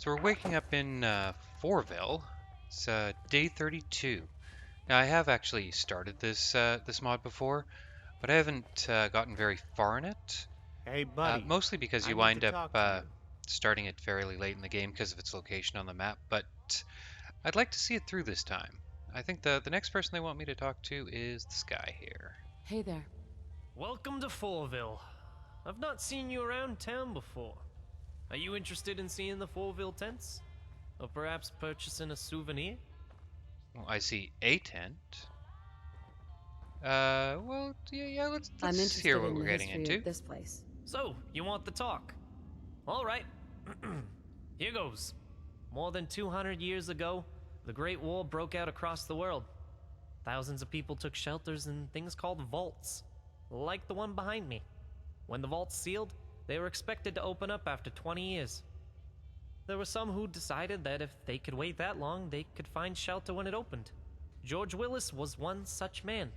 So we're waking up in Forville. It's day 32. Now I have actually started this mod before, but I haven't gotten very far in it. Hey, buddy. Mostly because I you need to wind up talk to you. starting it fairly late in the game because of its location on the map. But I'd like to see it through this time. I think the next person they want me to talk to is this guy here. Hey there. Welcome to Forville. I've not seen you around town before. Are you interested in seeing the Forville tents? Or perhaps purchasing a souvenir? Well, I see a tent. Well, yeah. Let's I'm hear interested what in we're the getting history into. of this place. So, you want the talk? Alright. Here goes. More than 200 years ago, the Great War broke out across the world. Thousands of people took shelters in things called vaults, like the one behind me. When the vaults sealed, they were expected to open up after 20 years. There were some who decided that if they could wait that long, they could find shelter when it opened. George Willis was one such man.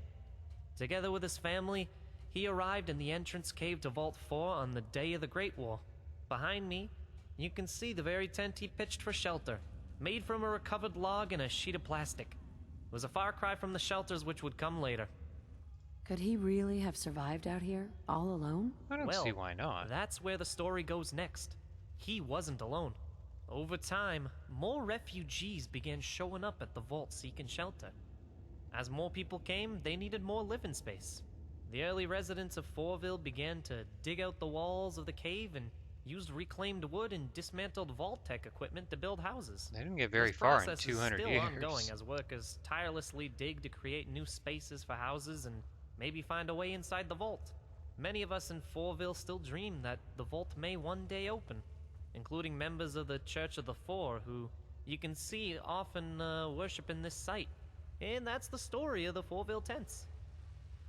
Together with his family, he arrived in the entrance cave to Vault 4 on the day of the Great War. Behind me, you can see the very tent he pitched for shelter, made from a recovered log and a sheet of plastic. It was a far cry from the shelters which would come later. Could he really have survived out here, all alone? I don't see why not. That's where the story goes next. He wasn't alone. Over time, more refugees began showing up at the vault seeking shelter. As more people came, they needed more living space. The early residents of Forville began to dig out the walls of the cave and used reclaimed wood and dismantled vault-tech equipment to build houses. They didn't get very This far in process 200 is still years. ongoing as workers tirelessly dig to create new spaces for houses and maybe find a way inside the vault. Many of us in Forville still dream that the vault may one day open, including members of the Church of the Four, who you can see often worship in this site. And that's the story of the Forville tents.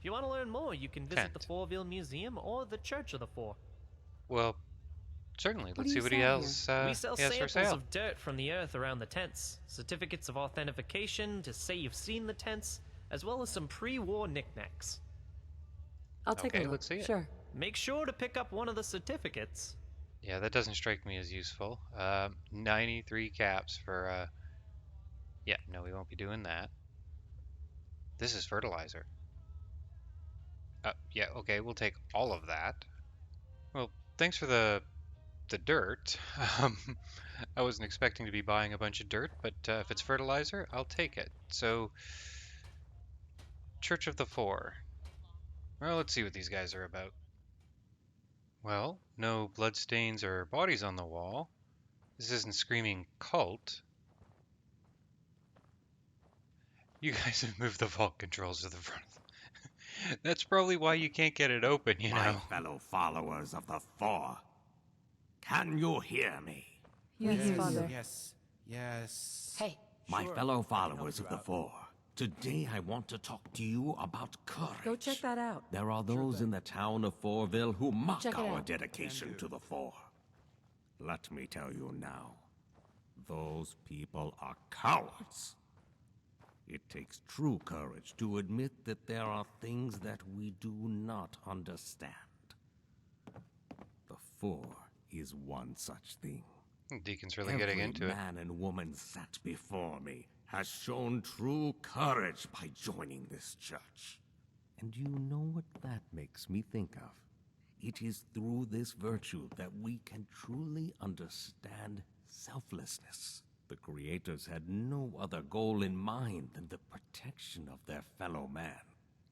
If you want to learn more, you can visit the Tent. Forville Museum or the Church of the Four. Well, certainly. What Let's do see you what he sell else We sell he has for samples sale. of dirt from the earth around the tents, certificates of authentication to say you've seen the tents, as well as some pre-war knickknacks. I'll take a Okay, look. let's see it. Sure. Make sure to pick up one of the certificates. Yeah, that doesn't strike me as useful. 93 caps for, yeah, no, we won't be doing that. This is fertilizer. Yeah, okay, we'll take all of that. Well, thanks for the dirt. Um, I wasn't expecting to be buying a bunch of dirt, but if it's fertilizer, I'll take it. So, Church of the Four. Well, let's see what these guys are about. Well, no bloodstains or bodies on the wall. This isn't screaming cult. You guys have moved the vault controls to the front. That's probably why you can't get it open, you My know. fellow followers of the Four. Can you hear me? Yes, Father. Yes. Hey, My Sure, fellow I can help followers you of the out. Four. Today I want to talk to you about courage. go check that out. There are those in the town of Forville who mock Check it our out. dedication to the Four. Let me tell you now, those people are cowards. It takes true courage to admit that there are things that we do not understand. The Four is one such thing. Deacon's really Every getting into it. man and woman sat before me has shown true courage by joining this church. And you know what that makes me think of? It is through this virtue that we can truly understand selflessness. The creators had no other goal in mind than the protection of their fellow man.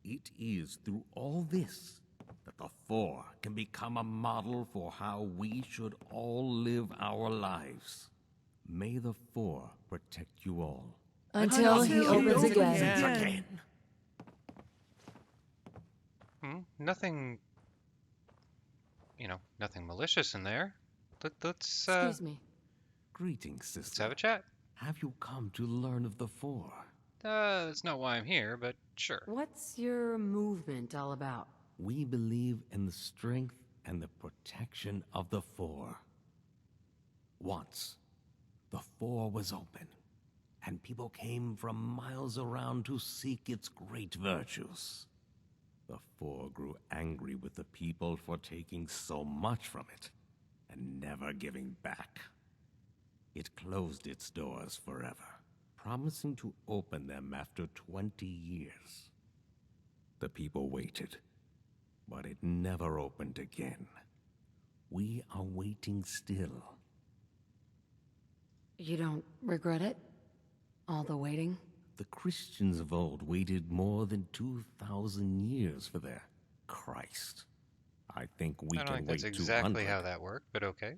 It is through all this that the Four can become a model for how we should all live our lives. May the Four protect you all. Until he opens again. Again. Nothing, nothing malicious in there. Let's Excuse me. Greetings, let's sister. have a chat. Have you come to learn of the Four? That's not why I'm here, but sure. What's your movement all about? We believe in the strength and the protection of the Four. Once, the Four was open, and people came from miles around to seek its great virtues. The Four grew angry with the people for taking so much from it and never giving back. closed its doors forever, promising to open them after 20 years. The people waited, but it never opened again. We are waiting still. You don't regret it? All the waiting? The Christians of old waited more than 2,000 years for their Christ. I think we I don't can think wait that's exactly 200. how that worked, but okay.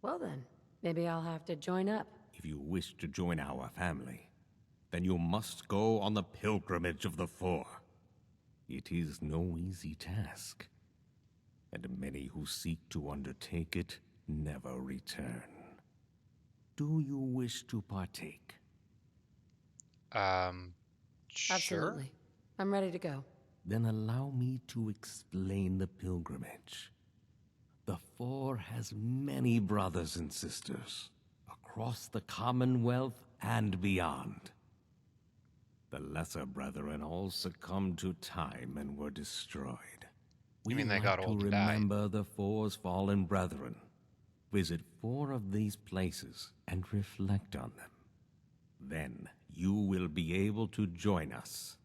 Well then, maybe I'll have to join up. If you wish to join our family, then you must go on the pilgrimage of the Four. It is no easy task, and many who seek to undertake it never return. Do you wish to partake? Sure. Absolutely. I'm ready to go. Then allow me to explain the pilgrimage. The Four has many brothers and sisters across the Commonwealth and beyond. The lesser brethren all succumbed to time and were destroyed. We mean they like got to old and died? remember the Four's fallen brethren. Visit 4 of these places and reflect on them. Then you will be able to join us.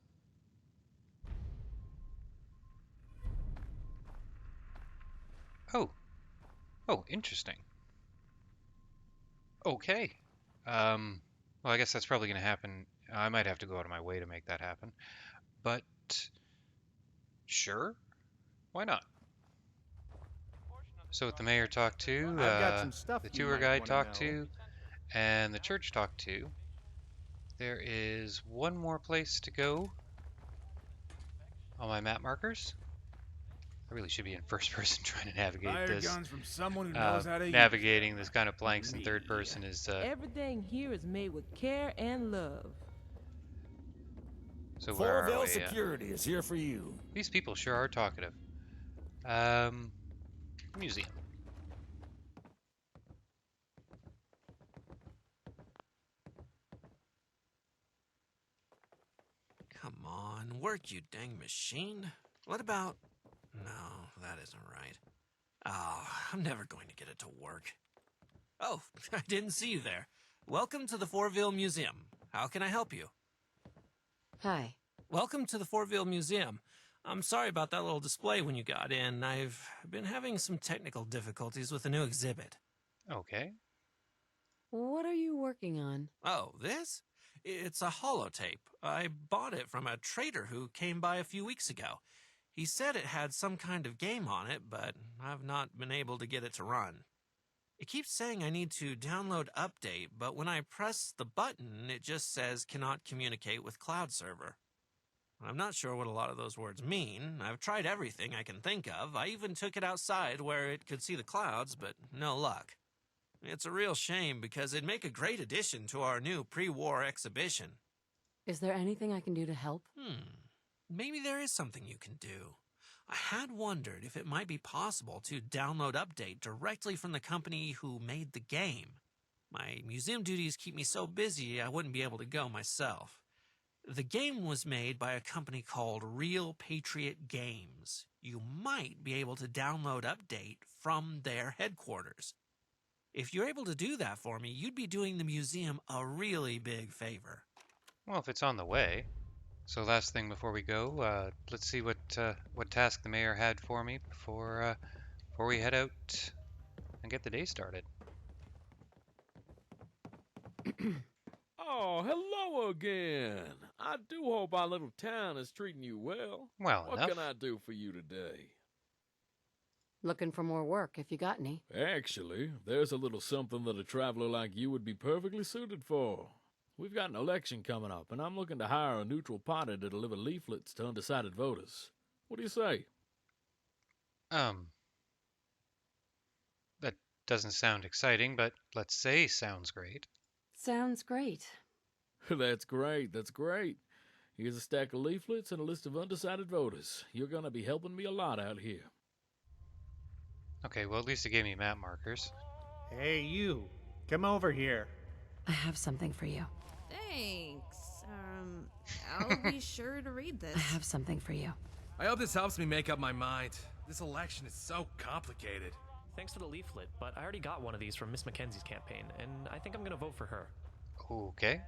Oh. Oh, interesting. Okay. Well, I guess that's probably going to happen. I might have to go out of my way to make that happen. But sure, why not? So with the mayor talked to, I've got some stuff the you tour might guide wanna talked know. to, and the church talked to, there is one more place to go on my map markers. I really should be in first person trying to navigate Fire this. guns from someone who knows how to use Navigating them. this kind of planks in Me. third person is Everything here is made with care and love. so where are Fourville we? Security is here for you. These people sure are talkative. Museum. Come on, work, you dang machine. What about... No, that isn't right. Oh, I'm never going to get it to work. Oh, I didn't see you there. Welcome to the Fourville Museum. How can I help you? Hi. Welcome to the Fourville Museum. I'm sorry about that little display when you got in. I've been having some technical difficulties with the new exhibit. Okay. What are you working on? Oh, this? It's a holotape. I bought it from a trader who came by a few weeks ago. He said it had some kind of game on it, but I've not been able to get it to run. It keeps saying I need to download update, but when I press the button, it just says cannot communicate with cloud server. I'm not sure what a lot of those words mean. I've tried everything I can think of. I even took it outside where it could see the clouds, but no luck. It's a real shame because it'd make a great addition to our new pre-war exhibition. Is there anything I can do to help? Maybe there is something you can do. I had wondered if it might be possible to download update directly from the company who made the game. My museum duties keep me so busy I wouldn't be able to go myself. The game was made by a company called Real Patriot Games. You might be able to download update from their headquarters. If you're able to do that for me, you'd be doing the museum a really big favor. Well, if it's on the way. So last thing before we go, let's see what task the mayor had for me before we head out and get the day started. Oh, hello again. I do hope our little town is treating you well. Well What enough. can I do for you today? Looking for more work, if you got any. Actually, there's a little something that a traveler like you would be perfectly suited for. We've got an election coming up, and I'm looking to hire a neutral party to deliver leaflets to undecided voters. What do you say? That doesn't sound exciting, but let's say sounds great. Sounds great. That's great, that's great. Here's a stack of leaflets and a list of undecided voters. You're gonna be helping me a lot out here. Okay, well at least it gave me map markers. Hey, you. Come over here. I have something for you. Thanks. I'll be sure to read this. I have something for you. I hope this helps me make up my mind. This election is so complicated. Thanks for the leaflet, but I already got one of these from Miss Mackenzie's campaign, and I think I'm gonna vote for her. Okay.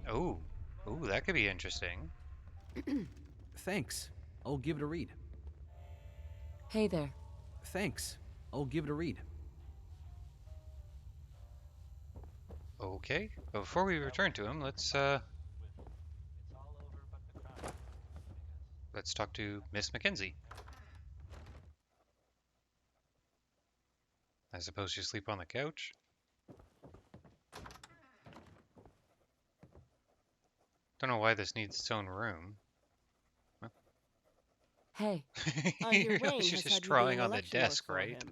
Oh. Ooh, that could be interesting. Thanks. I'll give it a read. Hey there. Thanks. I'll give it a read. Okay. But before we return to him, let's talk to Miss Mackenzie. I suppose you sleep on the couch? Don't know why this needs its own room. Hey. She's just drawing on the desk, right?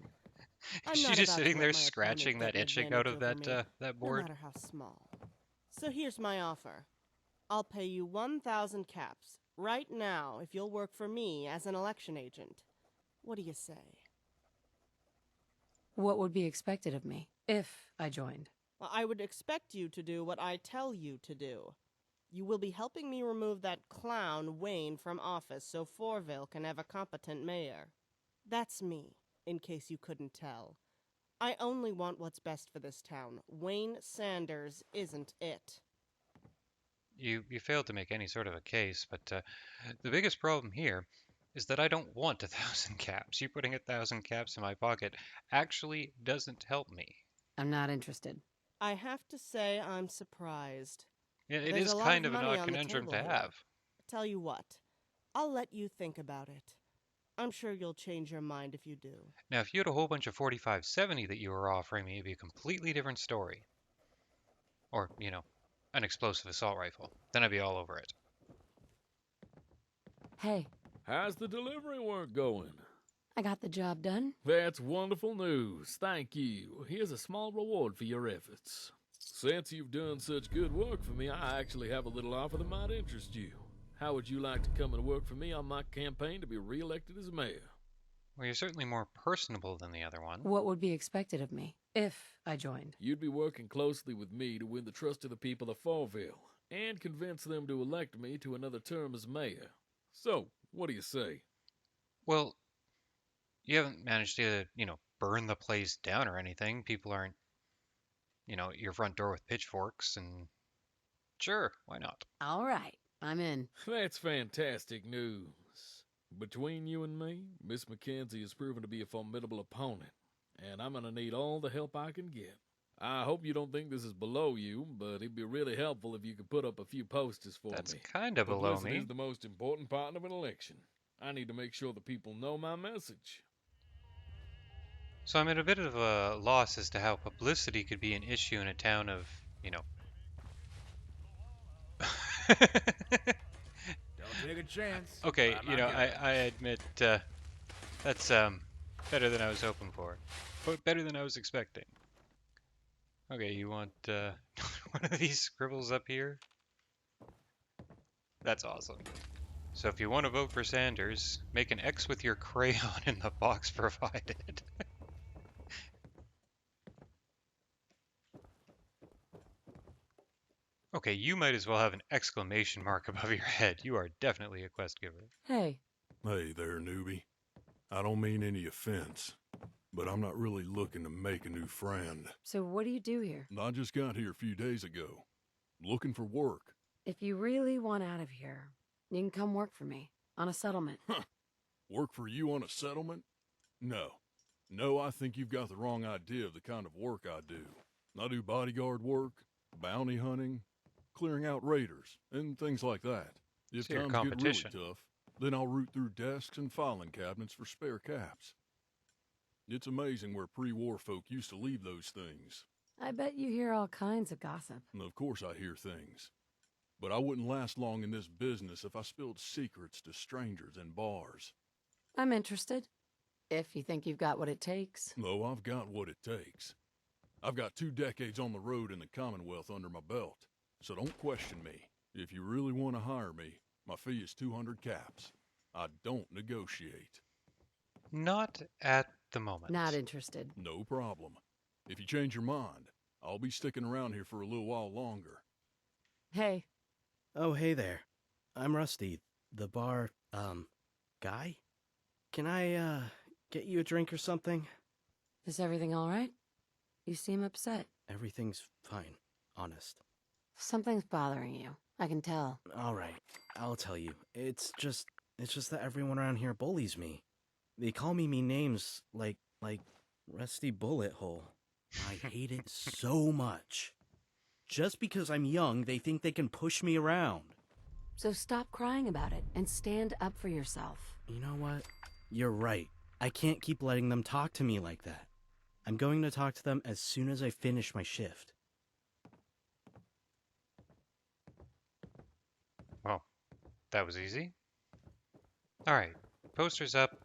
She's just sitting there scratching that etching out of that board. No matter how small. So here's my offer. I'll pay you 1,000 caps right now if you'll work for me as an election agent. What do you say? What would be expected of me if I joined? Well, I would expect you to do what I tell you to do. You will be helping me remove that clown Wayne from office so Forville can have a competent mayor. That's me, in case you couldn't tell. I only want what's best for this town. Wayne Sanders isn't it. You failed to make any sort of a case, but the biggest problem here is that I don't want 1,000 caps. You putting 1,000 caps in my pocket actually doesn't help me. I'm not interested. I have to say I'm surprised. Yeah, it is kind of an odd conundrum to have. Tell you what, I'll let you think about it. I'm sure you'll change your mind if you do. Now, if you had a whole bunch of 4570 that you were offering me, it'd be a completely different story. Or, you know, an explosive assault rifle. Then I'd be all over it. Hey. How's the delivery work going? I got the job done. That's wonderful news. Thank you. Here's a small reward for your efforts. Since you've done such good work for me, I actually have a little offer that might interest you. How would you like to come and work for me on my campaign to be re-elected as mayor? Well, you're certainly more personable than the other one. What would be expected of me if I joined? You'd be working closely with me to win the trust of the people of Forville and convince them to elect me to another term as mayor. So, what do you say? Well, you haven't managed to, you know, burn the place down or anything. People aren't, you know, at your front door with pitchforks, and sure, why not? All right, I'm in. That's fantastic news. Between you and me, Miss Mackenzie has proven to be a formidable opponent, and I'm gonna need all the help I can get. I hope you don't think this is below you, but it'd be really helpful if you could put up a few posters for That's me. That's kind of below me. Publicity is the most important part of an election. I need to make sure the people know my message. So I'm at a bit of a loss as to how publicity could be an issue in a town of, you know... Don't take a chance. Okay, you know, I admit that's better than I was hoping for. But better than I was expecting. Okay, you want one of these scribbles up here? That's awesome. So if you want to vote for Sanders, make an X with your crayon in the box provided. Okay, you might as well have an exclamation mark above your head. You are definitely a quest giver. Hey. Hey there, newbie. I don't mean any offense, but I'm not really looking to make a new friend. So what do you do here? I just got here a few days ago. Looking for work. If you really want out of here, you can come work for me on a settlement. Huh. Work for you on a settlement? No. No, I think you've got the wrong idea of the kind of work I do. I do bodyguard work, bounty hunting, clearing out raiders, and things like that. If So times get really tough, then I'll root through desks and filing cabinets for spare caps. It's amazing where pre-war folk used to leave those things. I bet you hear all kinds of gossip. And of course I hear things. But I wouldn't last long in this business if I spilled secrets to strangers in bars. I'm interested. If you think you've got what it takes. No, I've got what it takes. I've got 2 decades on the road in the Commonwealth under my belt. So don't question me. If you really want to hire me, my fee is 200 caps. I don't negotiate. Not at the moment. Not interested. No problem. If you change your mind, I'll be sticking around here for a little while longer. Hey. Oh, hey there. I'm Rusty, the bar, guy? Can I get you a drink or something? Is everything all right? You seem upset. Everything's fine, honest. Something's bothering you. I can tell. All right, I'll tell you. It's just that everyone around here bullies me. They call me mean names like Rusty Bullet Hole. I hate it so much. Just because I'm young, they think they can push me around. So stop crying about it and stand up for yourself. You know what? You're right. I can't keep letting them talk to me like that. I'm going to talk to them as soon as I finish my shift. Well, that was easy. Alright, poster's up.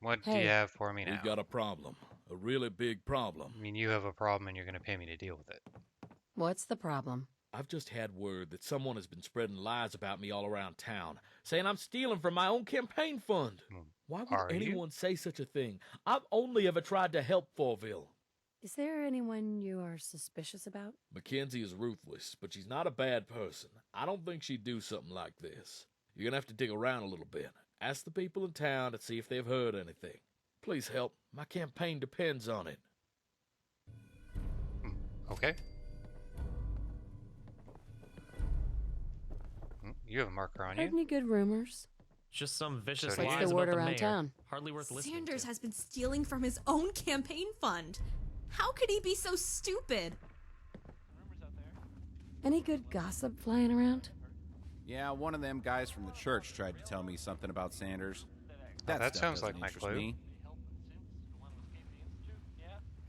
What do you have for me now? We've got a problem. A really big problem. I mean, you have a problem and you're going to pay me to deal with it. What's the problem? I've just had word that someone has been spreading lies about me all around town, saying I'm stealing from my own campaign fund. Why would anyone say such a thing? I've only ever tried to help Fourville. Is there anyone you are suspicious about? Mackenzie is ruthless, but she's not a bad person. I don't think she'd do something like this. You're gonna have to dig around a little bit. Ask the people in town to see if they've heard anything. Please help. My campaign depends on it. Okay. You have a marker on you. Heard any good rumors? Just some vicious So do lies you. What's the word about the around mayor. town? Hardly worth listening Sanders to. has been stealing from his own campaign fund. How could he be so stupid? Any good gossip flying around? Yeah, one of them guys from the church tried to tell me something about Sanders. That stuff sounds doesn't like my interest clue. me.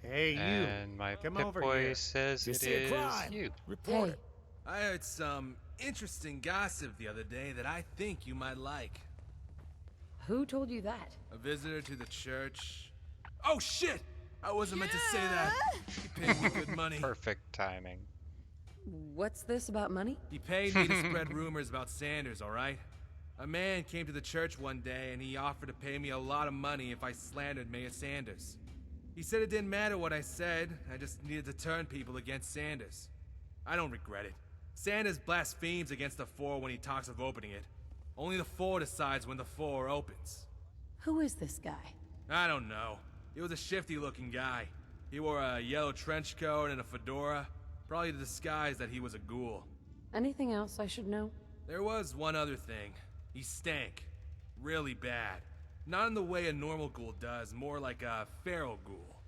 Hey, you. And my Come Pip over Boy here. says You it see a is crime? you. Report Hey. it. I heard some interesting gossip the other day that I think you might like. Who told you that? A visitor to the church. Oh shit! I wasn't meant to say that. He paid me good money. Perfect timing. What's this about money? He paid me to spread rumors about Sanders, alright? A man came to the church one day and he offered to pay me a lot of money if I slandered Mayor Sanders. He said it didn't matter what I said, I just needed to turn people against Sanders. I don't regret it. Sanders blasphemes against the Four when he talks of opening it. Only the Four decides when the Four opens. Who is this guy? I don't know. He was a shifty-looking guy. He wore a yellow trench coat and a fedora, probably to disguise that he was a ghoul. Anything else I should know? There was one other thing. He stank. Really bad. Not in the way a normal ghoul does, more like a feral ghoul.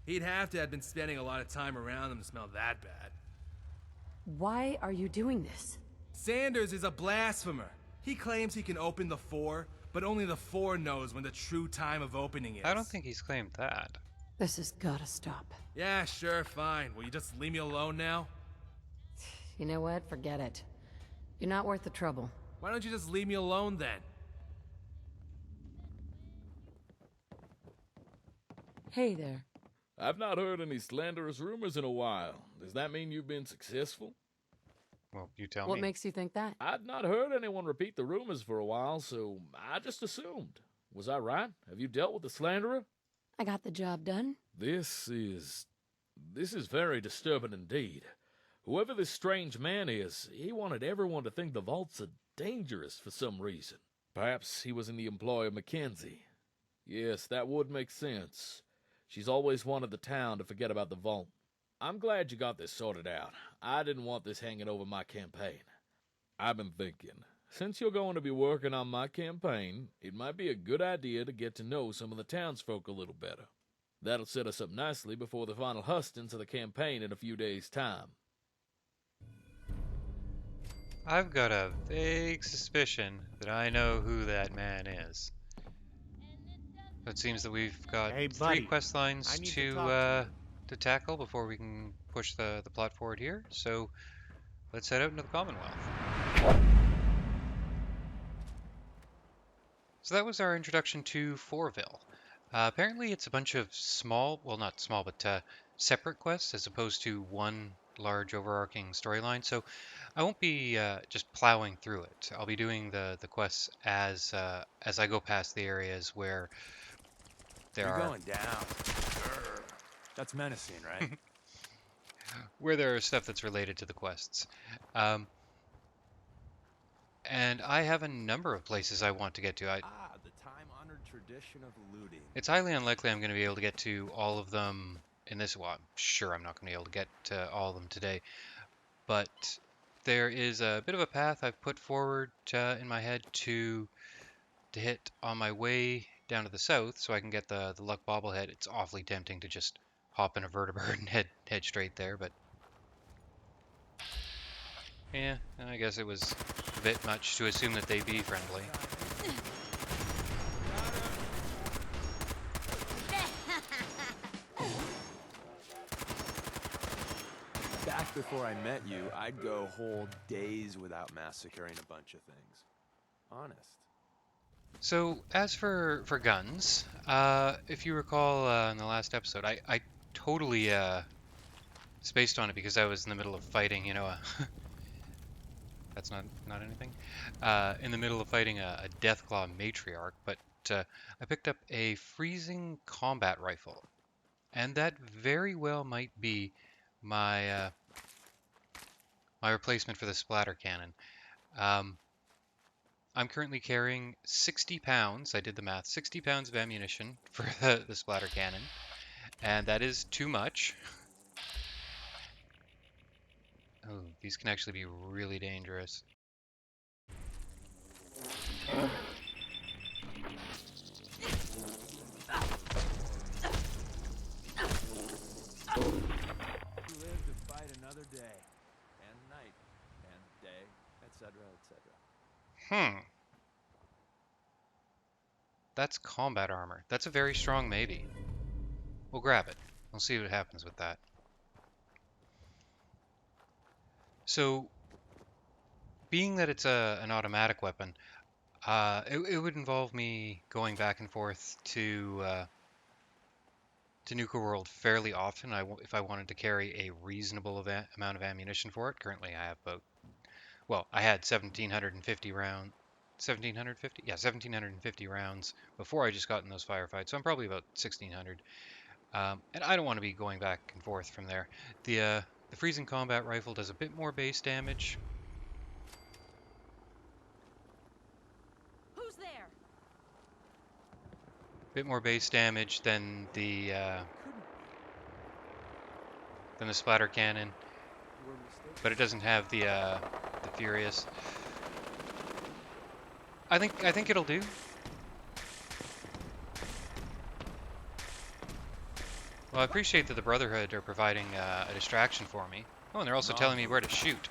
He'd have to have been spending a lot of time around them to smell that bad. Why are you doing this? Sanders is a blasphemer. He claims he can open the Four, but only the Four knows when the true time of opening is. I don't think he's claimed that. This has gotta stop. Yeah, sure, fine. Will you just leave me alone now? You know what? Forget it. You're not worth the trouble. Why don't you just leave me alone then? Hey there. I've not heard any slanderous rumors in a while. Does that mean you've been successful? Well, you tell me. What makes you think that? I'd not heard anyone repeat the rumors for a while, so I just assumed. Was I right? Have you dealt with the slanderer? I got the job done. This is very disturbing indeed. Whoever this strange man is, he wanted everyone to think the vaults are dangerous for some reason. Perhaps he was in the employ of Mackenzie. Yes, that would make sense. She's always wanted the town to forget about the vault. I'm glad you got this sorted out. I didn't want this hanging over my campaign. I've been thinking, since you're going to be working on my campaign, it might be a good idea to get to know some of the townsfolk a little better. That'll set us up nicely before the final hustings of the campaign in a few days' time. I've got a vague suspicion that I know who that man is. It seems that we've got Hey, 3 buddy. quest lines I need to talk to tackle before we can push the plot forward here. So let's head out into the Commonwealth. So that was our introduction to Fourville. Apparently it's a bunch of small, well not small, but separate quests as opposed to one large overarching storyline. So I won't be just plowing through it. I'll be doing the quests as I go past the areas where You're going down. That's menacing, right? where there is stuff that's related to the quests. And I have a number of places I want to get to. The time-honored tradition. tradition of looting. It's highly unlikely I'm going to be able to get to all of them in this. Well, I'm sure I'm not going to be able to get to all of them today, but there is a bit of a path I've put forward in my head to hit on my way down to the south, so I can get the luck bobblehead. It's awfully tempting to just hop in a vertibird and head straight there, but yeah, I guess it was a bit much to assume that they'd be friendly. Back before I met you, I'd go whole days without massacring a bunch of things. Honest. So, as for guns, if you recall in the last episode, I totally spaced on it because I was in the middle of fighting, you know, that's not anything, in the middle of fighting a Deathclaw matriarch, but I picked up a freezing combat rifle, and that very well might be my my replacement for the splatter cannon. I'm currently carrying 60 pounds, I did the math, 60 pounds of ammunition for the splatter cannon, and that is too much. Oh, these can actually be really dangerous. Live to fight another day, and night, and day, etc., etc. That's combat armor. That's a very strong maybe. We'll grab it. We'll see what happens with that. So, being that it's an automatic weapon, it would involve me going back and forth to Nuka World fairly often. If I wanted to carry a reasonable amount of ammunition for it. Currently, I have about, well, I had 1,750 rounds. 1,750? Yeah, 1,750 rounds before I just got in those firefights. So I'm probably about 1,600. And I don't want to be going back and forth from there. The freezing combat rifle does a bit more base damage. Who's there? Bit more base damage than the splatter cannon, but it doesn't have the Furious. I think it'll do. Well, I appreciate that the Brotherhood are providing a distraction for me. Oh, and they're also telling me where to shoot.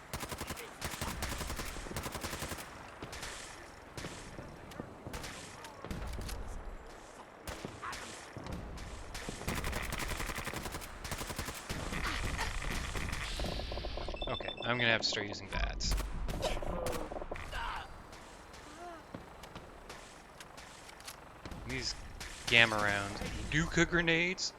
Okay, I'm gonna have to start using VATS. These gamma rounds. Duca grenades?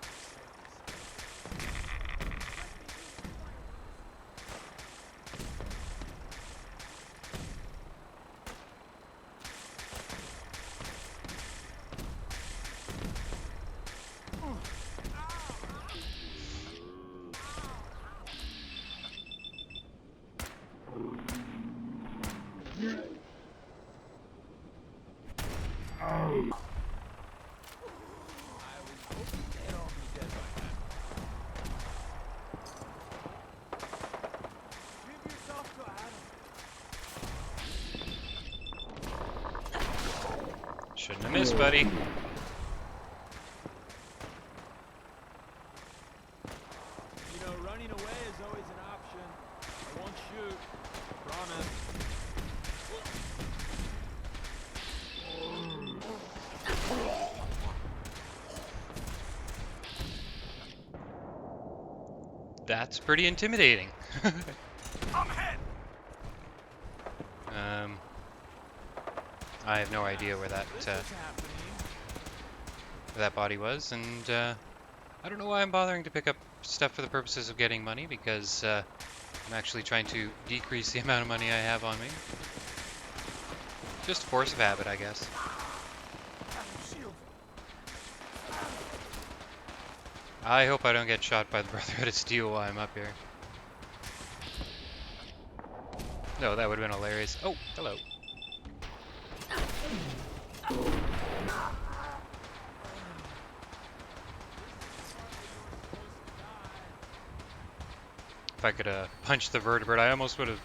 Shouldn't have missed, buddy. You know, running away is always an option. I won't shoot. Promise. That's pretty intimidating. I'm ahead. I have no idea where that body was, and I don't know why I'm bothering to pick up stuff for the purposes of getting money, because I'm actually trying to decrease the amount of money I have on me. Just force of habit, I guess. I hope I don't get shot by the Brotherhood of Steel while I'm up here. No, that would have been hilarious. Oh, hello. If I could punch the vertebrate, I almost would have.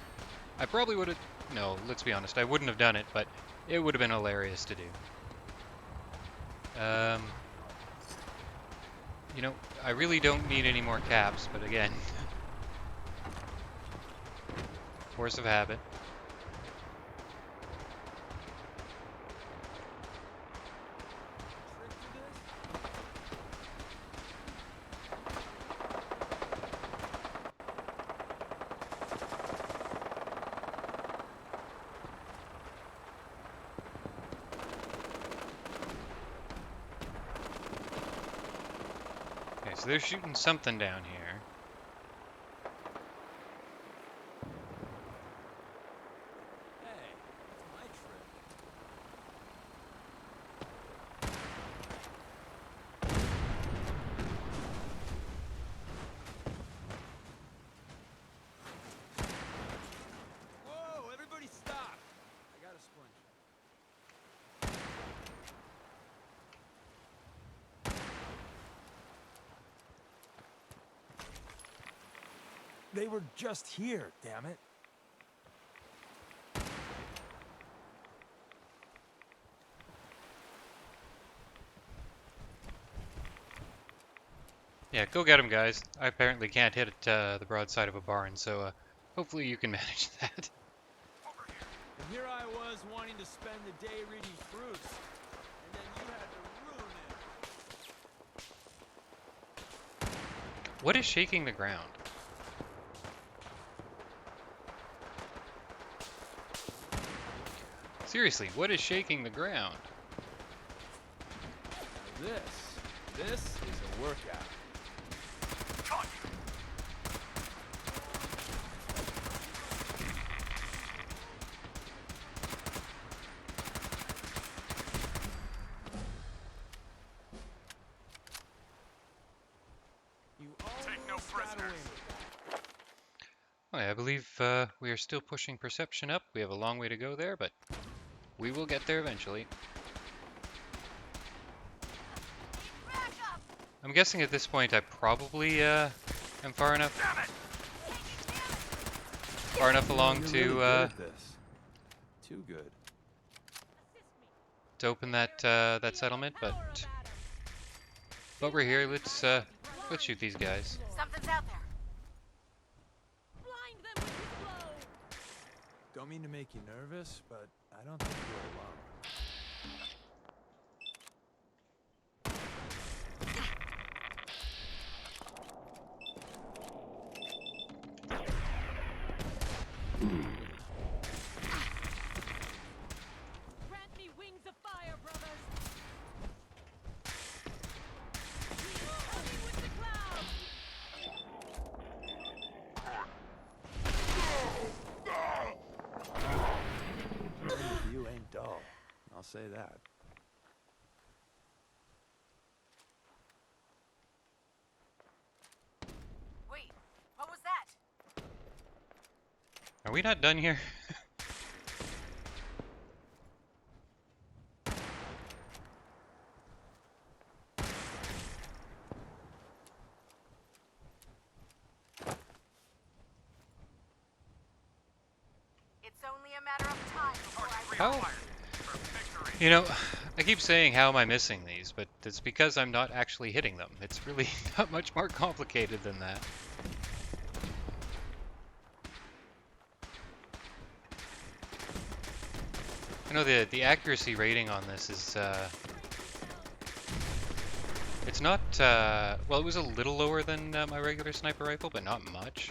I probably would have. No, let's be honest. I wouldn't have done it, but it would have been hilarious to do. You know, I really don't need any more caps, but again, force of habit. Okay, so they're shooting something down here. Whoa, everybody stop! I got a splinter. They were just here, damn it. Yeah, go get him, guys. I apparently can't hit the broadside of a barn, so hopefully you can manage that. And here I was wanting to spend the day reading proofs, and then you had to ruin it. What is shaking the ground? Seriously, what is shaking the ground? This is a workout. Okay, I believe we are still pushing perception up. We have a long way to go there, but we will get there eventually. I'm guessing at this point I probably am far enough along to Too good. open that that settlement, but we're here. Let's shoot these guys. Something's out there. Don't mean to make you nervous, but I don't think you're alone. Grant me wings of fire, brothers. With the clouds. You ain't dull. I'll say that. Wait, what was that? Are we not done here? It's only a matter of time before I How? You know, I keep saying how am I missing these, but it's because I'm not actually hitting them. It's really not much more complicated than that. You know, the accuracy rating on this is it's not well, it was a little lower than my regular sniper rifle, but not much.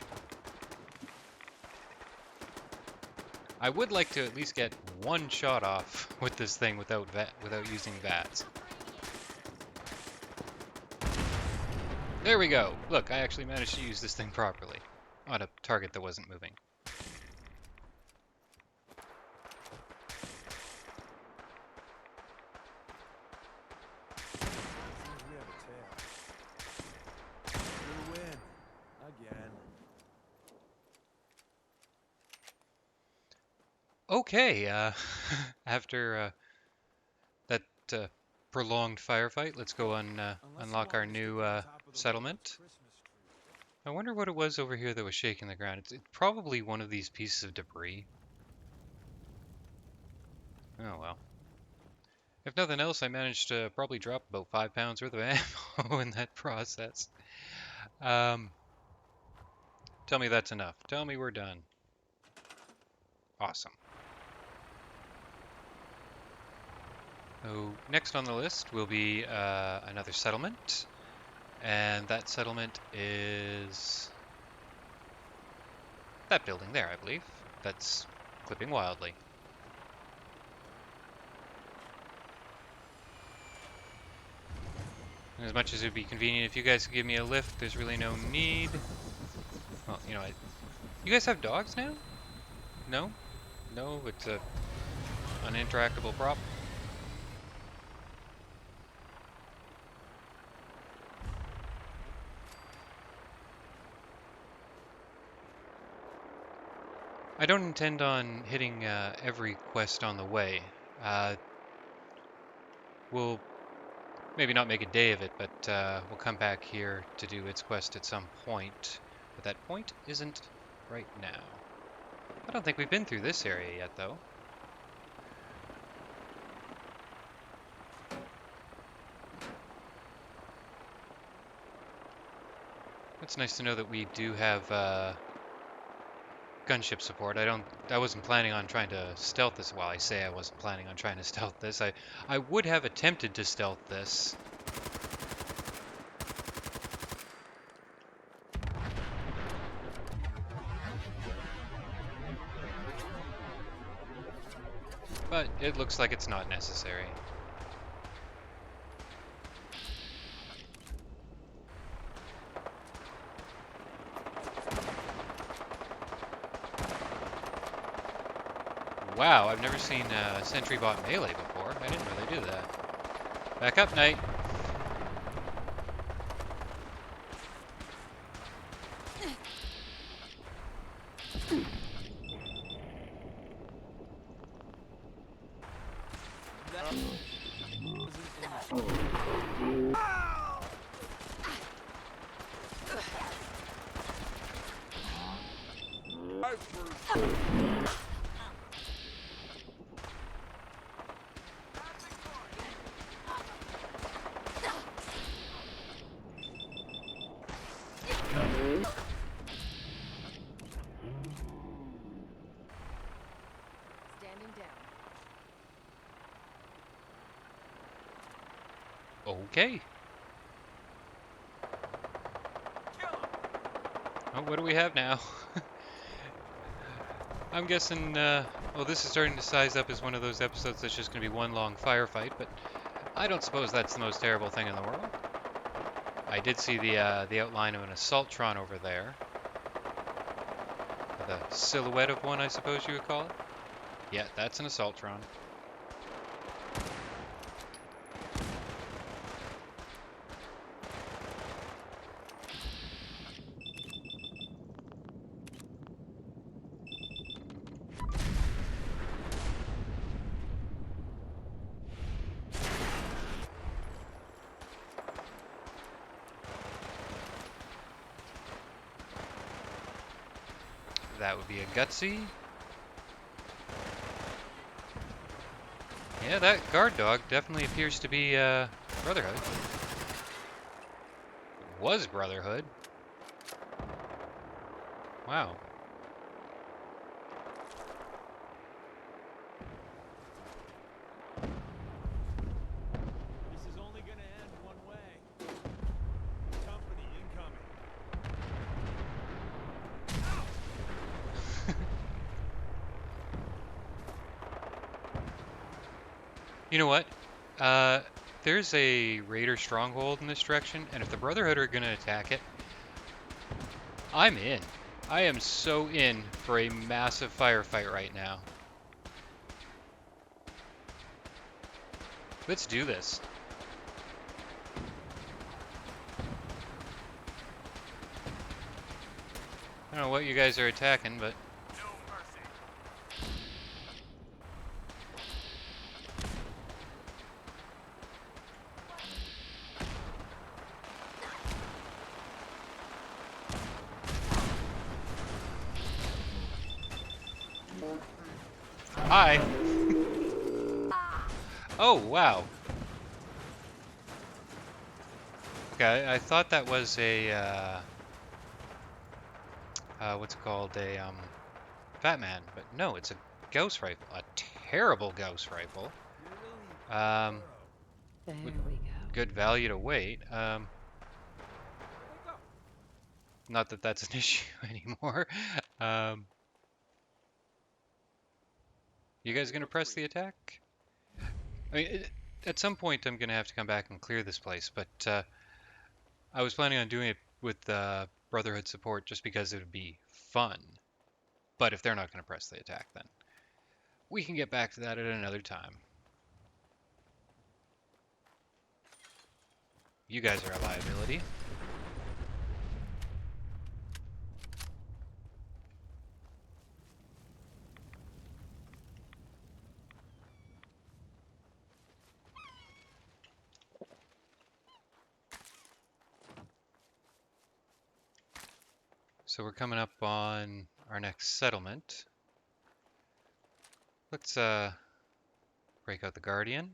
I would like to at least get one shot off with this thing without using VATS. There we go. Look, I actually managed to use this thing properly on a target that wasn't moving. We have a tail. We win. Again. Okay, after that prolonged firefight, let's go unlock our new settlement. I wonder what it was over here that was shaking the ground. It's probably one of these pieces of debris. Oh well. If nothing else, I managed to probably drop about 5 pounds worth of ammo in that process. Tell me that's enough. Tell me we're done. Awesome. So next on the list will be another settlement. And that settlement is that building there, I believe. That's clipping wildly. As much as it would be convenient if you guys could give me a lift, there's really no need. Well, you know, you guys have dogs now? No? No, it's a uninteractable prop. I don't intend on hitting every quest on the way. We'll maybe not make a day of it, but we'll come back here to do its quest at some point. But that point isn't right now. I don't think we've been through this area yet, though. It's nice to know that we do have gunship support. I wasn't planning on trying to stealth this. Well, I say I wasn't planning on trying to stealth this. I would have attempted to stealth this. But it looks like it's not necessary. Wow, I've never seen Sentry bot melee before. I didn't really do that. Back up, Knight. Okay. Oh, what do we have now? I'm guessing, well, this is starting to size up as one of those episodes that's just going to be one long firefight, but I don't suppose that's the most terrible thing in the world. I did see the outline of an Assaultron over there. The silhouette of one, I suppose you would call it. Yeah, that's an Assaultron. That would be a Gutsy. Yeah, that guard dog definitely appears to be Brotherhood. It was Brotherhood. Wow. This is only gonna end one way. Company incoming. You know what? There's a Raider stronghold in this direction, and if the Brotherhood are gonna attack it, I'm in. I am so in for a massive firefight right now. Let's do this. I don't know what you guys are attacking, but... Hi. Oh, wow. Okay, I thought that was a, what's it called? A, Fat Man. But no, it's a Gauss rifle. A terrible Gauss rifle. There With we go. good value to weight. Not that that's an issue anymore. You guys gonna press the attack? I mean, at some point I'm gonna have to come back and clear this place, but I was planning on doing it with Brotherhood support just because it would be fun. But if they're not gonna press the attack, then we can get back to that at another time. You guys are a liability. So we're coming up on our next settlement. Let's break out the Guardian.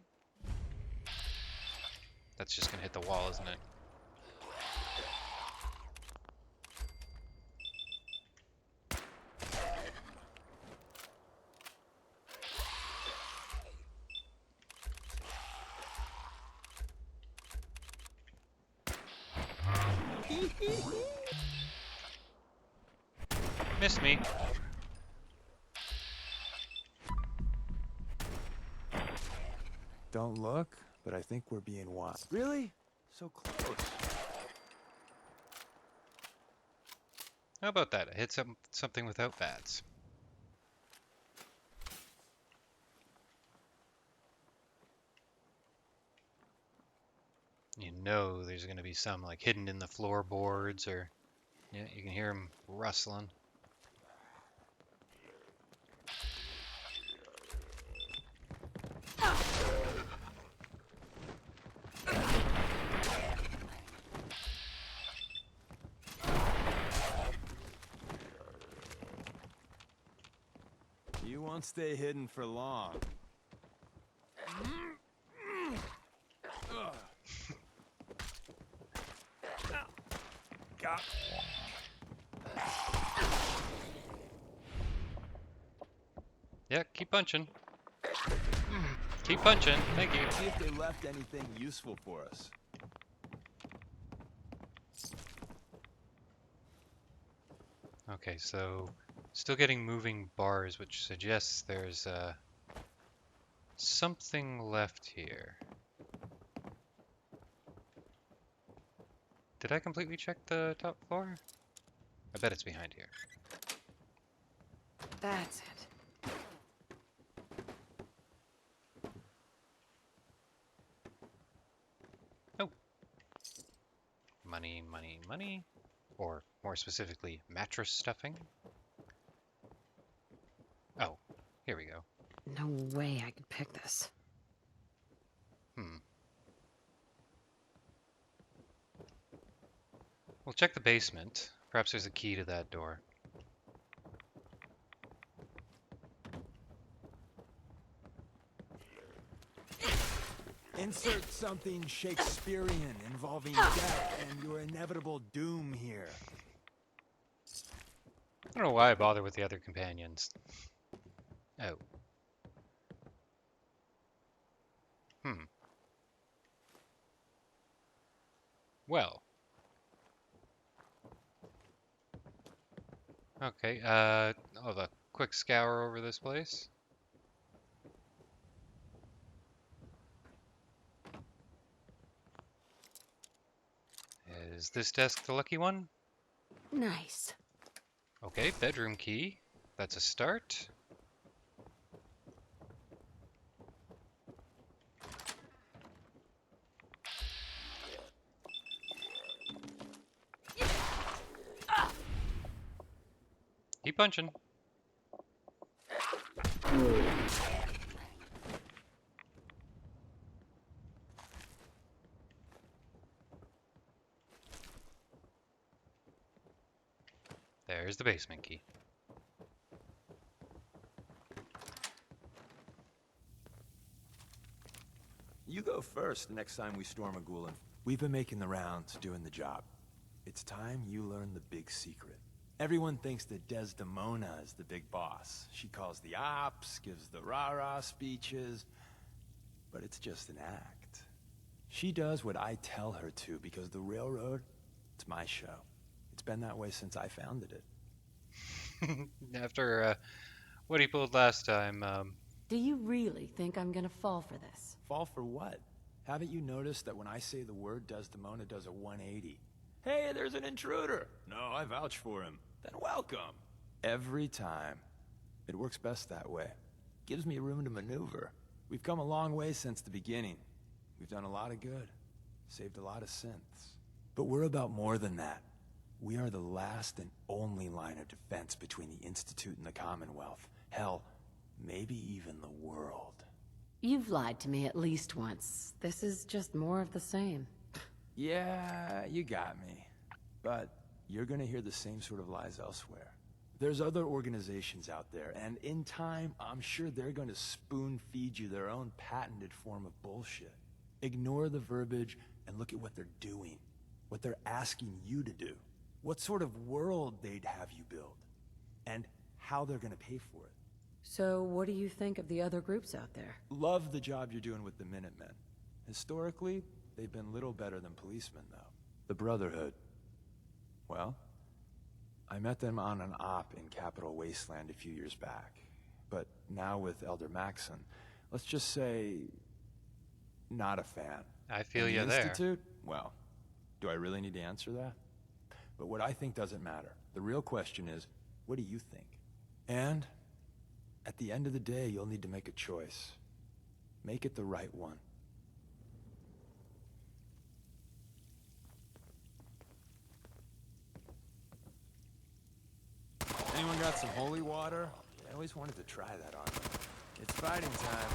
That's just gonna hit the wall, isn't it? Missed me. Don't look, but I think we're being watched. Really? So close. How about that? I hit something without bats. You know there's going to be some like hidden in the floorboards, or yeah, you can hear them rustling. You won't stay hidden for long. Got. Yeah, keep punching. Keep punching. Thank you. See if they left anything useful for us. Okay, so still getting moving bars, which suggests there's something left here. Did I completely check the top floor? I bet it's behind here. That's it. Oh. Money, money, money. Or more specifically, mattress stuffing. Oh, here we go. No way I could pick this. We'll check the basement. Perhaps there's a key to that door. Insert something Shakespearean involving death and your inevitable doom here. I don't know why I bother with the other companions. Oh. Well. Okay, I'll have a quick scour over this place. Is this desk the lucky one? Nice. Okay, bedroom key. That's a start. Keep punching. There's the basement key. You go first the next time we storm a Ghoulin. We've been making the rounds, doing the job. It's time you learn the big secret. Everyone thinks that Desdemona is the big boss. She calls the ops, gives the rah-rah speeches, but it's just an act. She does what I tell her to because the railroad, it's my show. It's been that way since I founded it. After what he pulled last time, Do you really think I'm gonna fall for this? Fall for what? Haven't you noticed that when I say the word, Desdemona does a 180? Hey, there's an intruder! No, I vouch for him. Then welcome. Every time. It works best that way. Gives me room to maneuver. We've come a long way since the beginning. We've done a lot of good. Saved a lot of synths. But we're about more than that. We are the last and only line of defense between the Institute and the Commonwealth. Hell, maybe even the world. You've lied to me at least once. This is just more of the same. Yeah, you got me. But you're gonna hear the same sort of lies elsewhere. There's other organizations out there, and in time, I'm sure they're gonna spoon-feed you their own patented form of bullshit. Ignore the verbiage and look at what they're doing. What they're asking you to do. What sort of world they'd have you build. And how they're gonna pay for it. So what do you think of the other groups out there? Love the job you're doing with the Minutemen. Historically, they've been little better than policemen, though. The Brotherhood. Well, I met them on an op in Capital Wasteland a few years back. But now with Elder Maxon, let's just say, not a fan. I feel And you the there. Institute? Well, do I really need to answer that? But what I think doesn't matter. The real question is, what do you think? And at the end of the day, you'll need to make a choice. Make it the right one. Anyone got some holy water? I always wanted to try that on them. It's fighting time.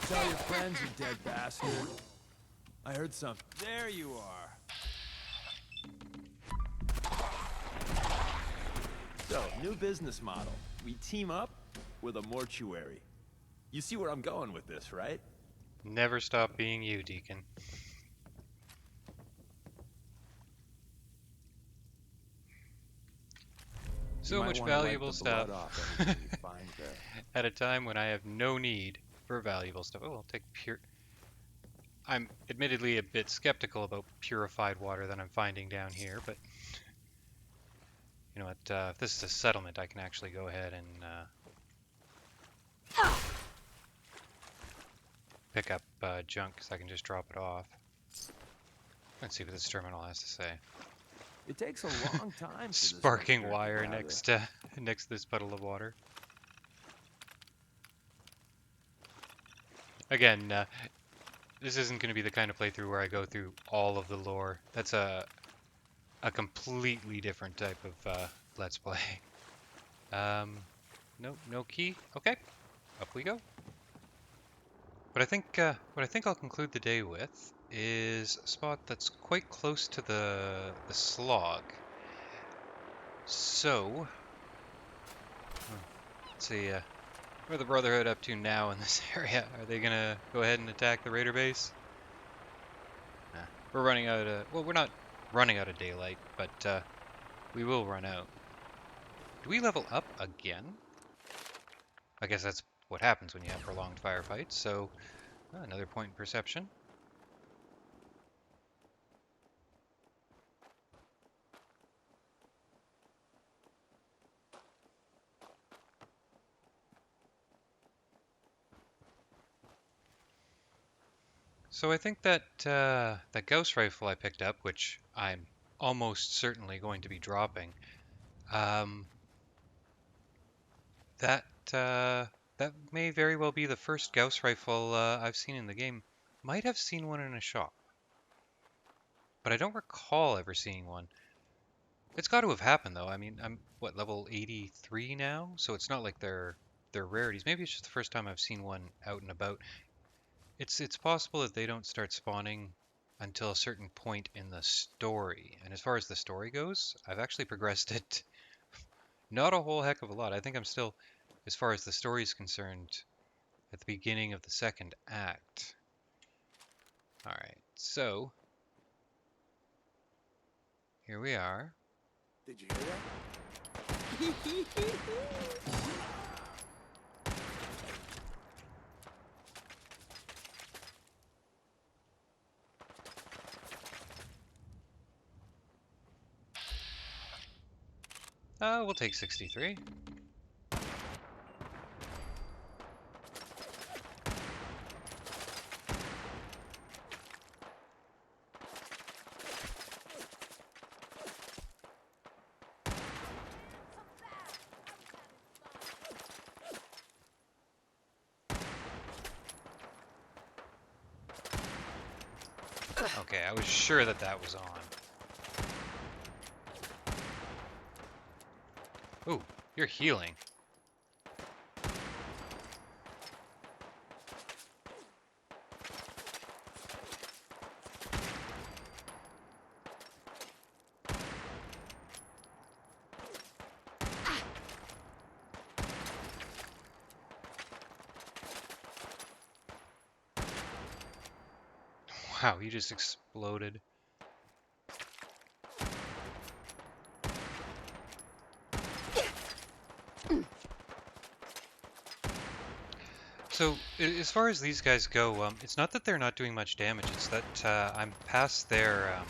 Tell your friends, you dead bastard. I heard something. There you are. So, new business model. We team up with a mortuary. You see where I'm going with this, right? Never stop being you, Deacon. So might much wanna wipe valuable the blood stuff off anything you find there. at a time when I have no need for valuable stuff. Oh, I'll take pure. I'm admittedly a bit skeptical about purified water that I'm finding down here, but you know what? If this is a settlement, I can actually go ahead and pick up junk, because I can just drop it off. Let's see what this terminal has to say. It takes a long time for this Sparking mixture to wire gather. next to this puddle of water. Again, this isn't going to be the kind of playthrough where I go through all of the lore. That's a completely different type of Let's Play. No key. Okay, up we go. What I think I'll conclude the day with is a spot that's quite close to the slog. So, let's see. What are the Brotherhood up to now in this area? Are they gonna go ahead and attack the raider base? Nah, we're running out of. Well, we're not running out of daylight, but we will run out. Do we level up again? I guess that's what happens when you have prolonged firefights. So, another point in perception. So I think that that Gauss rifle I picked up, which I'm almost certainly going to be dropping, that may very well be the first Gauss rifle I've seen in the game. Might have seen one in a shop, but I don't recall ever seeing one. It's got to have happened though. I mean, I'm what, level 83 now, so it's not like they're rarities. Maybe it's just the first time I've seen one out and about. It's possible that they don't start spawning until a certain point in the story. And as far as the story goes, I've actually progressed it not a whole heck of a lot. I think I'm still, as far as the story is concerned, at the beginning of the second act. Alright, so here we are. Did you hear that? We'll take 63. Okay, I was sure that that was on. Ooh, you're healing. Wow, you just exploded. So, as far as these guys go, it's not that they're not doing much damage, it's that I'm past their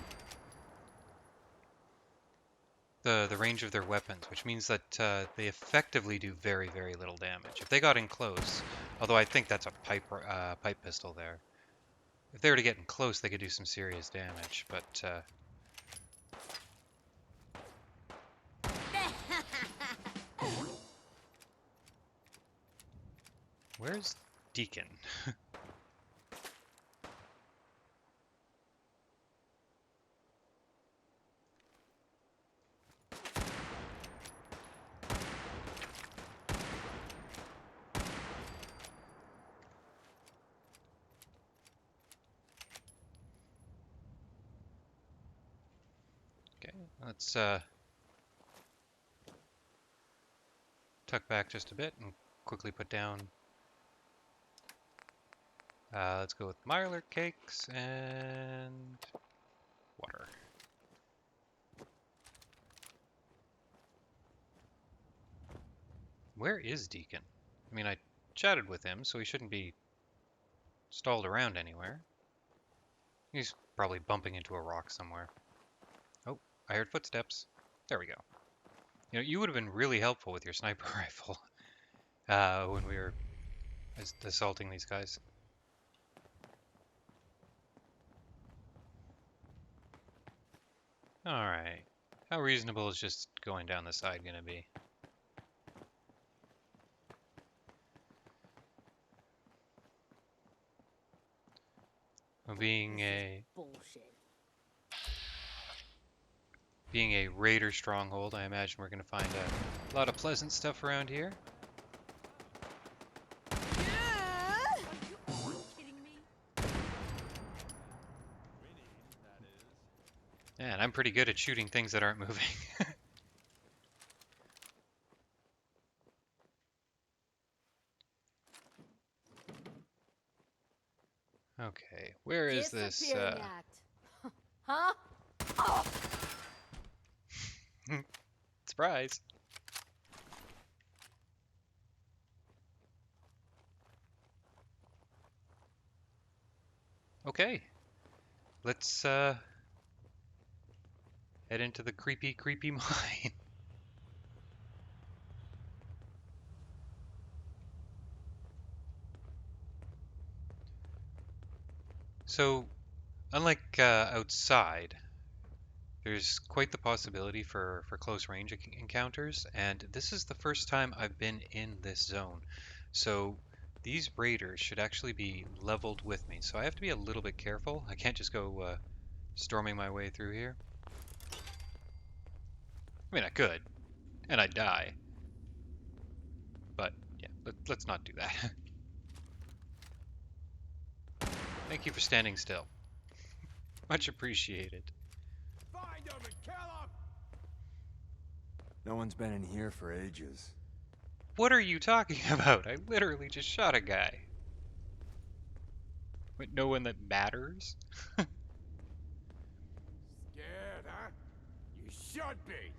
the range of their weapons, which means that they effectively do very, very little damage. If they got in close, although I think that's a pipe pistol there. If they were to get in close, they could do some serious damage, but where's Deacon? Okay, let's tuck back just a bit and quickly put down. Let's go with Mirelurk cakes and water. Where is Deacon? I mean, I chatted with him, so he shouldn't be stalled around anywhere. He's probably bumping into a rock somewhere. Oh, I heard footsteps. There we go. You know, you would have been really helpful with your sniper rifle when we were assaulting these guys. Alright. How reasonable is just going down the side gonna be? Well, being a raider stronghold, I imagine we're gonna find a lot of pleasant stuff around here. Man, I'm pretty good at shooting things that aren't moving. Okay, where is this? Huh? Oh. Surprise. Okay, let's head into the creepy mine. So, unlike outside, there's quite the possibility for close range encounters, and this is the first time I've been in this zone. So these raiders should actually be leveled with me, so I have to be a little bit careful. I can't just go storming my way through here. I mean, I could, and I'd die. But yeah, let's not do that. Thank you for standing still. Much appreciated. Find him and kill him! No one's been in here for ages. What are you talking about? I literally just shot a guy. But no one that matters? Scared, huh? You should be.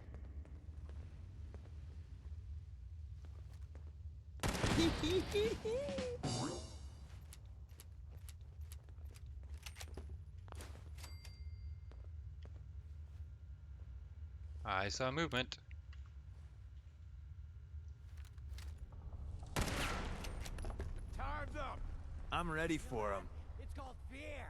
I saw movement. Time's up. I'm ready for him. It's called fear.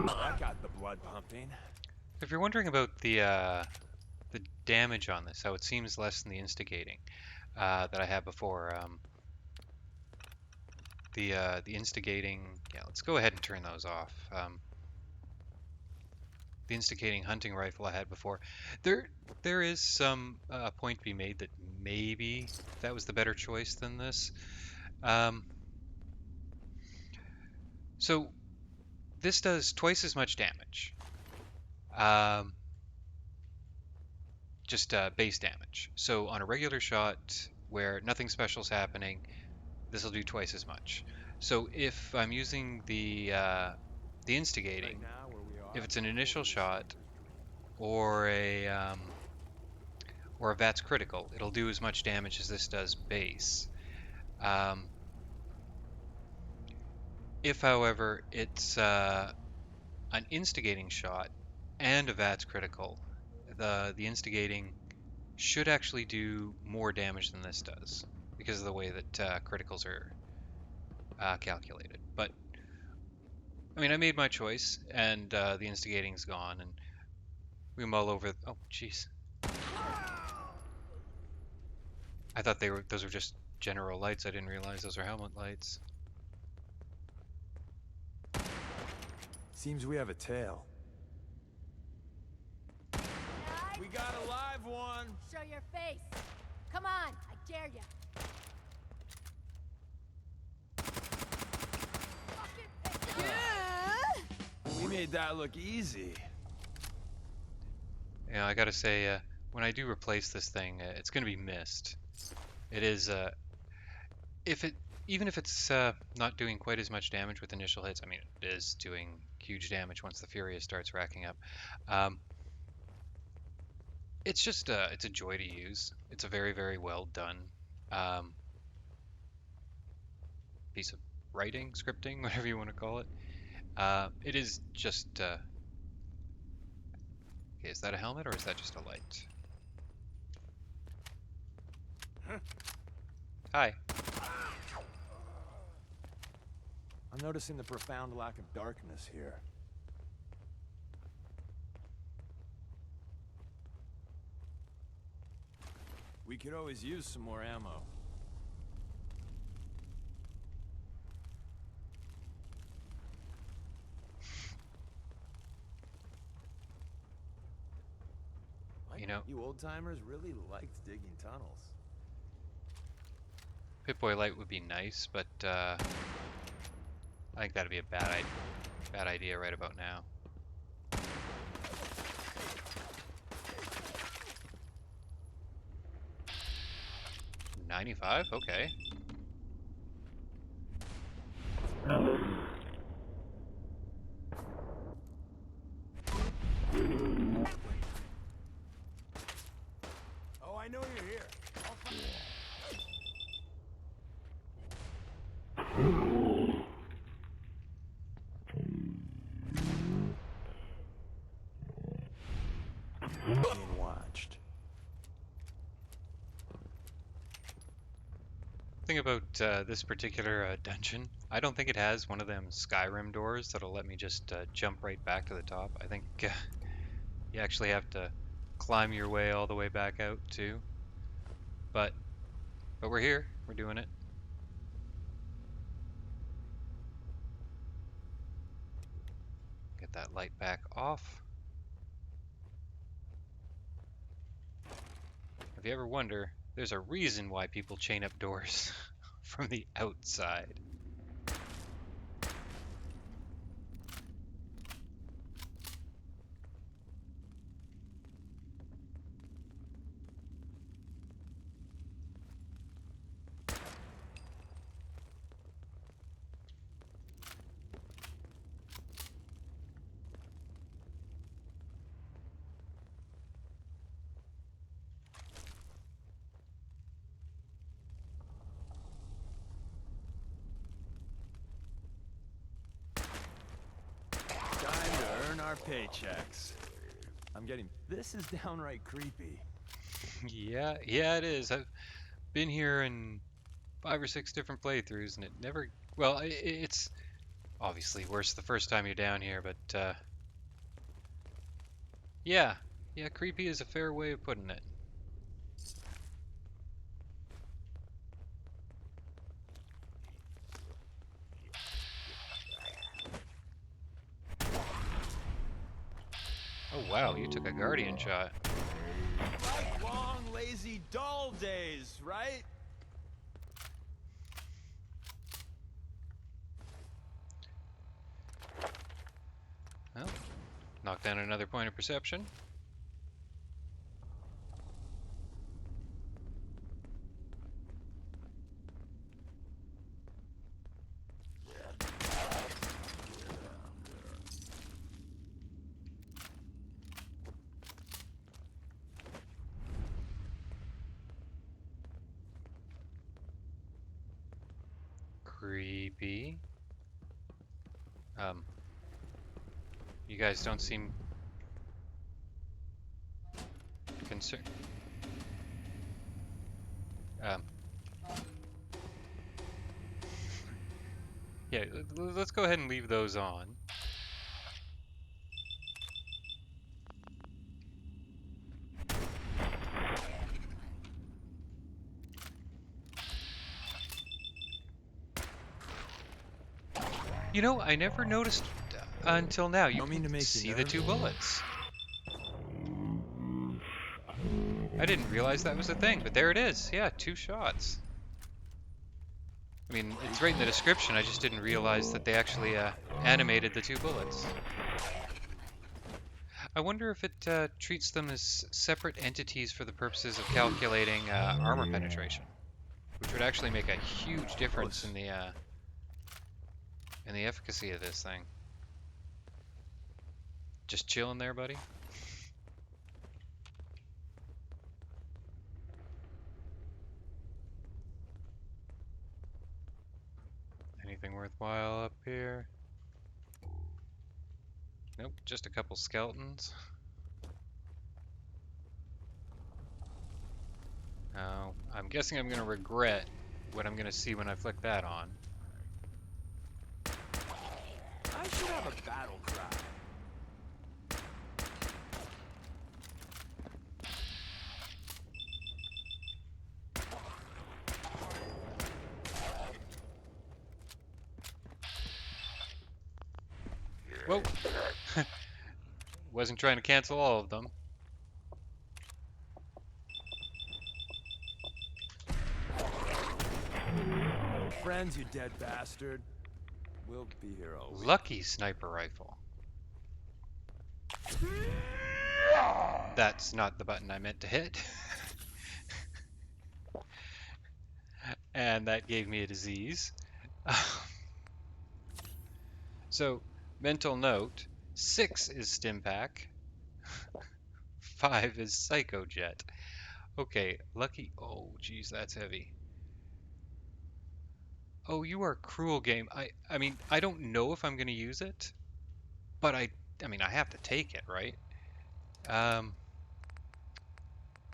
That got the blood pumping. If you're wondering about the damage on this, how it seems less than the instigating that I had before, the instigating, yeah, let's go ahead and turn those off. The instigating hunting rifle I had before, there is some point to be made that maybe that was the better choice than this. So this does twice as much damage. Just base damage. So on a regular shot where nothing special is happening, this will do twice as much. So if I'm using the instigating, if it's an initial shot or a VATS critical, it'll do as much damage as this does base. If, however, it's an instigating shot and a VATS critical, the instigating should actually do more damage than this does because of the way that criticals are calculated. But I mean, I made my choice, and the instigating's gone, and we mull over. Oh, jeez. I thought those were just general lights. I didn't realize those are helmet lights. Seems we have a tail. We got a live one. Show your face. Come on, I dare ya. We made that look easy. Yeah, I gotta say, when I do replace this thing, it's gonna be missed. It is, even if it's not doing quite as much damage with initial hits, I mean, it is doing huge damage once the Furious starts racking up. It's just, it's a joy to use. It's a very, very well done piece of writing, scripting, whatever you want to call it. It is just, okay, is that a helmet or is that just a light? Hi. I'm noticing the profound lack of darkness here. We could always use some more ammo. You know, You old-timers really liked digging tunnels. Pip-Boy Light would be nice, but I think that'd be a bad idea right about now. $95? Okay. Oh, I know you're here. Being watched. Thing about this particular dungeon, I don't think it has one of them Skyrim doors that'll let me just jump right back to the top. I think you actually have to climb your way all the way back out too. But we're here. We're doing it. Get that light back off. If you ever wonder There's a reason why people chain up doors from the outside. Time to earn our paychecks. I'm getting... This is downright creepy. Yeah, it is. I've been here in 5 or 6 different playthroughs, and it never... Well, it's obviously worse the first time you're down here, but yeah, creepy is a fair way of putting it. Oh wow, you took a guardian shot. Like long, lazy, dull days, right? Well, knock down another point of perception. Creepy. You guys don't seem concerned. Yeah, let's go ahead and leave those on. You know, I never noticed until now. You can see the 2 bullets. I didn't realize that was a thing, but there it is. Yeah, 2 shots. I mean, it's right in the description. I just didn't realize that they actually animated the 2 bullets. I wonder if it treats them as separate entities for the purposes of calculating armor penetration, which would actually make a huge difference in the efficacy of this thing. Just chilling there, buddy? Anything worthwhile up here? Nope, just a couple skeletons. Now, I'm guessing I'm gonna regret what I'm gonna see when I flick that on. I should have a battle cry. Whoa! Wasn't trying to cancel all of them. Friends, you dead bastard. We'll be here all week. Lucky sniper rifle. That's not the button I meant to hit. And that gave me a disease. So, mental note, 6 is Stimpak, 5 is Psychojet. Okay, lucky, oh geez, that's heavy. Oh, you are cruel, game. I mean, I don't know if I'm going to use it, but I mean, I have to take it, right? And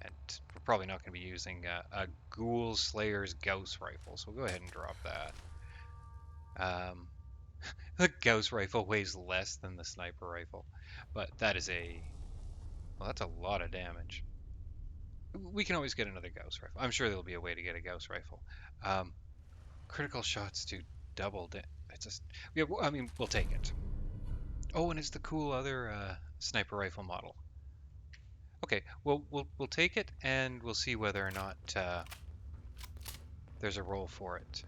we're probably not going to be using a Ghoul Slayer's Gauss rifle, so we'll go ahead and drop that. The Gauss rifle weighs less than the sniper rifle, but that is well, that's a lot of damage. We can always get another Gauss rifle. I'm sure there'll be a way to get a Gauss rifle. Critical shots do double it's just, yeah, I mean, we'll take it. Oh, and it's the cool other sniper rifle model. Okay, Okay, well, we'll take it, and we'll see whether or not there's a role for it.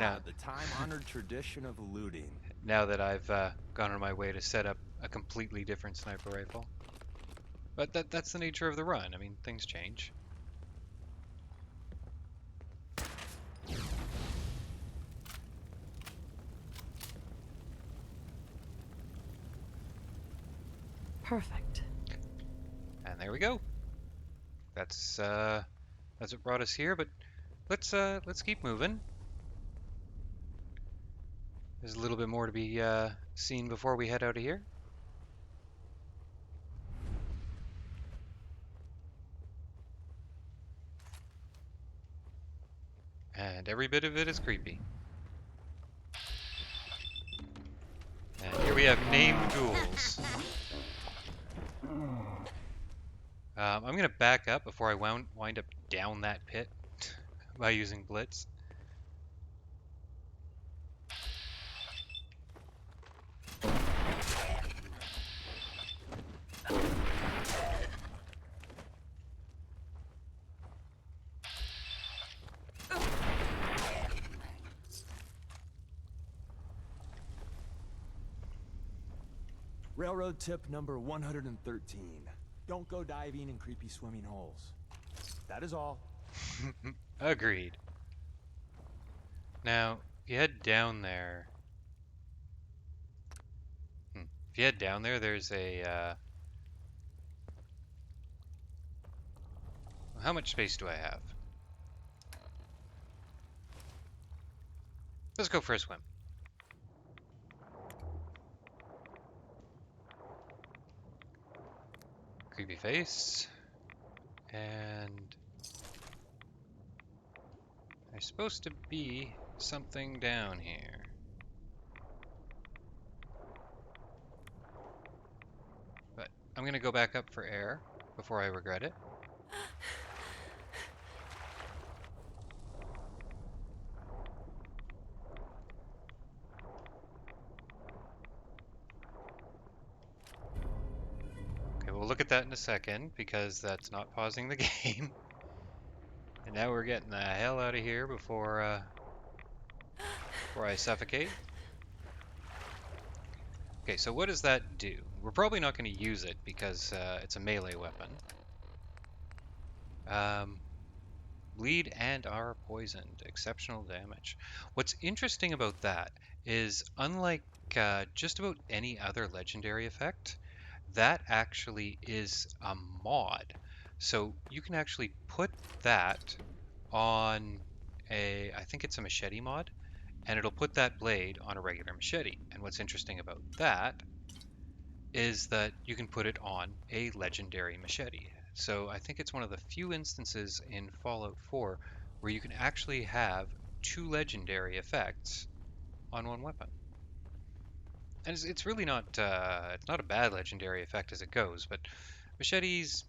Now, The time-honored tradition of looting. now that I've gone on my way to set up a completely different sniper rifle. But that's the nature of the run. I mean, things change. Perfect. And there we go. That's what brought us here, but let's keep moving. There's a little bit more to be seen before we head out of here. And every bit of it is creepy. And here we have named ghouls. I'm going to back up before I wind up down that pit by using Blitz. Railroad tip number 113. Don't go diving in creepy swimming holes. That is all. Agreed. Now, if you head down there... If you head down there, there's a... How much space do I have? Let's go for a swim. Creepy face. And... there's supposed to be something down here. But I'm gonna go back up for air before I regret it. Okay, we'll look at that in a second because that's not pausing the game. And now we're getting the hell out of here before I suffocate. Okay, so what does that do? We're probably not going to use it because it's a melee weapon. Bleed and are poisoned. Exceptional damage. What's interesting about that is unlike just about any other legendary effect, that actually is a mod. So you can actually put that on I think it's a machete mod, and it'll put that blade on a regular machete. And what's interesting about that is that you can put it on a legendary machete. So I think it's one of the few instances in Fallout 4 where you can actually have two legendary effects on one weapon. And it's really not it's not a bad legendary effect as it goes, but machetes,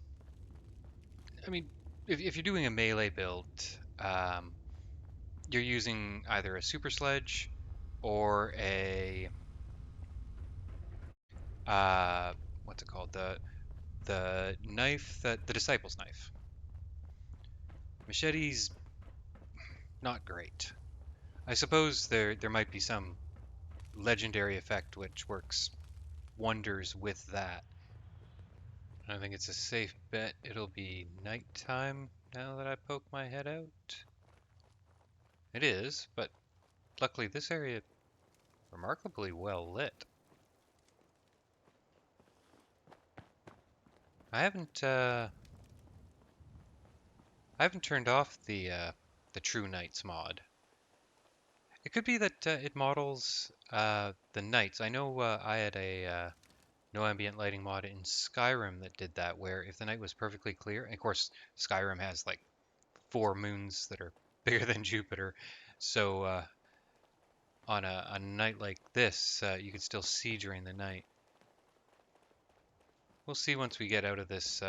I mean, if you're doing a melee build, you're using either a super sledge or a what's it called, the knife, the disciple's knife. Machetes, not great. I suppose there might be some legendary effect which works wonders with that. I think it's a safe bet it'll be nighttime now that I poke my head out. It is, but luckily this area remarkably well lit. I haven't turned off the True Nights mod. It could be that it models the nights. I know I had a no ambient lighting mod in Skyrim that did that, where if the night was perfectly clear, and of course Skyrim has like 4 moons that are bigger than Jupiter, so on a night like this, you could still see during the night. We'll see once we get out of this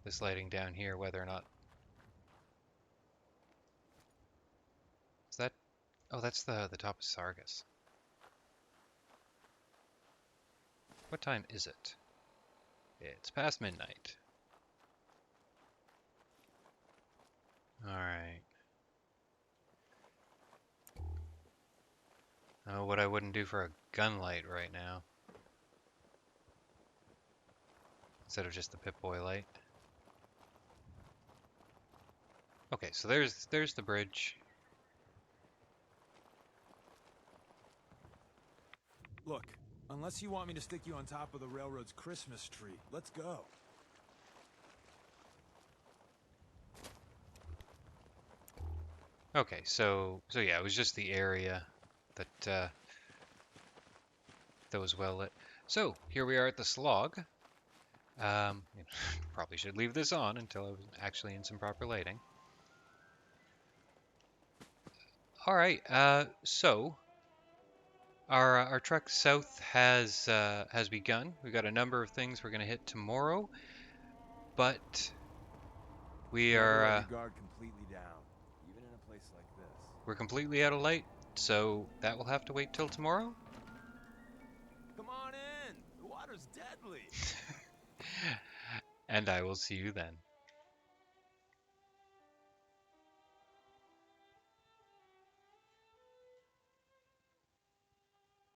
this lighting down here whether or not. Is that? Oh, that's the top of Sargus. What time is it? It's past midnight. Alright. Oh, what I wouldn't do for a gun light right now. Instead of just the Pip-Boy light. Okay, so there's the bridge. Look, unless you want me to stick you on top of the railroad's Christmas tree, let's go. Okay, so yeah, it was just the area that that was well lit. So here we are at the slog. Probably should leave this on until I was actually in some proper lighting. All right, so our trek south has begun. We've got a number of things we're gonna hit tomorrow, but we Never are let your guard completely down, even in a place like this. we're completely out of light, so that will have to wait till tomorrow. Come on in. The water's deadly. And I will see you then.